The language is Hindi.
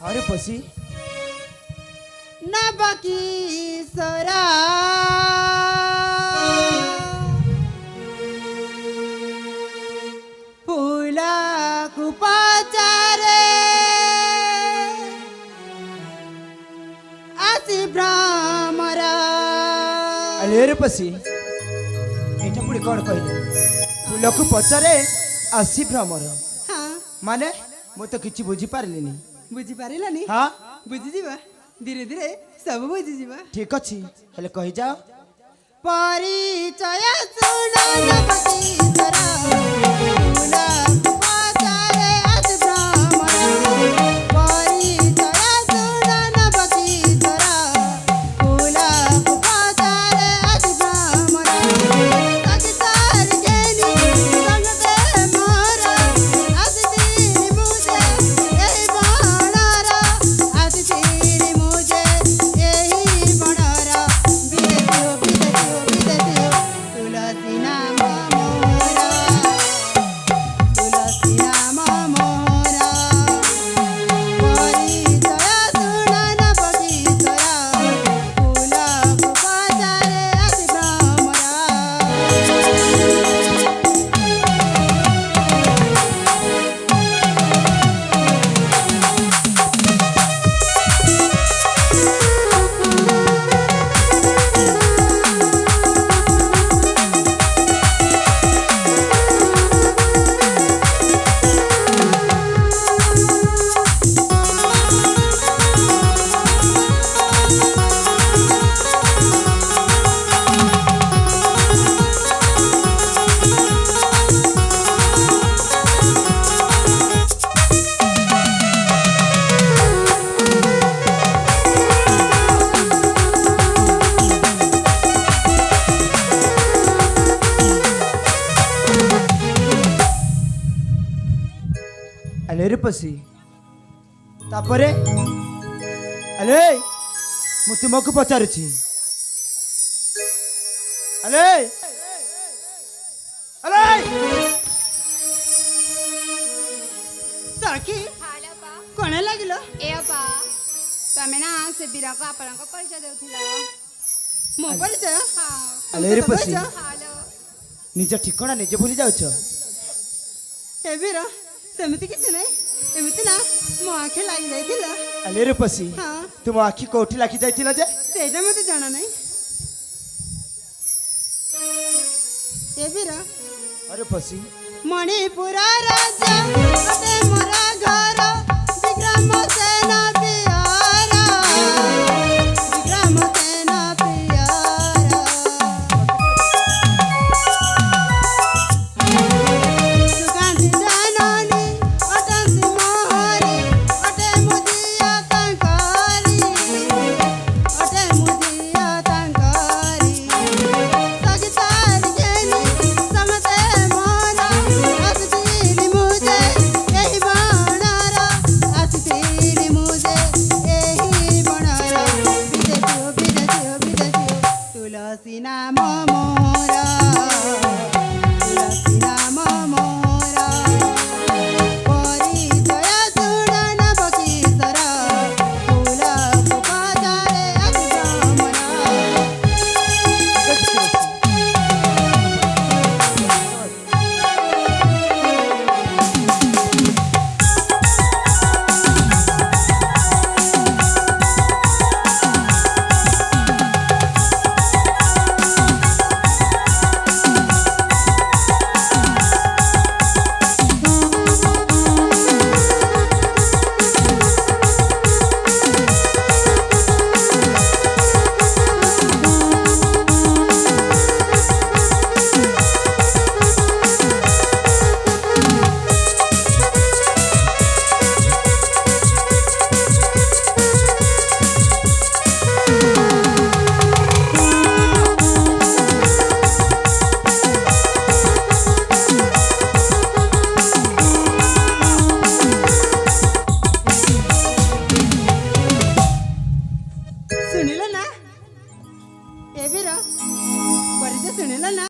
अरे पसी नबकी सरा फूला कुपाचारे आसी भ्रमरा। अरे रे पसी एटा पुड़ी कौन कहले फूल को पचारे आसी भ्रमर हाँ माने मु तो किछि बुझी पारलिनी। बुझी पारिलानी हाँ बुझी जीवा धीरे धीरे सब बुझी जीवा। ठीक अछि हेले कहि जाओ परिचय सुन नबकी सरा फूला कुपाचारे आसी भ्रमरा। परिचय सुन नबकी सरा फूला कुपाचारे आसी भ्रमरा। सखतार गेनी संगते मोरा आसी तेरी मुझे यही बनारा। आसी तेरी मुझे यही बनारा। विदेतियो तुलसी नाम मोरा तुलसी नाम मोरा। परिचय सुन नबकी सरा फूला कुपाचारे आसी भ्रमरा। अरे रे पसी तापरे अरे मु तुमको पचारुछि अरे अरे सखी हालो बा कोण लागिलो ए बा तमे ना से बीरा को आपन को परिचय देउथिला। मो परिचय हां अरे रे पसी हालो निज ठिकाना निजे भूली जाउछ। हे वीर सेमती किसी नहीं एमती ना मो आखे लागी जाइथिला। अरे रे पसी हाँ तुम आखि कोठी लाखी जाइतिला जे सेटा मते जाना नहीं। हे वीर अरे पसी मणिपुर राजा अते मोरा घर विक्रम से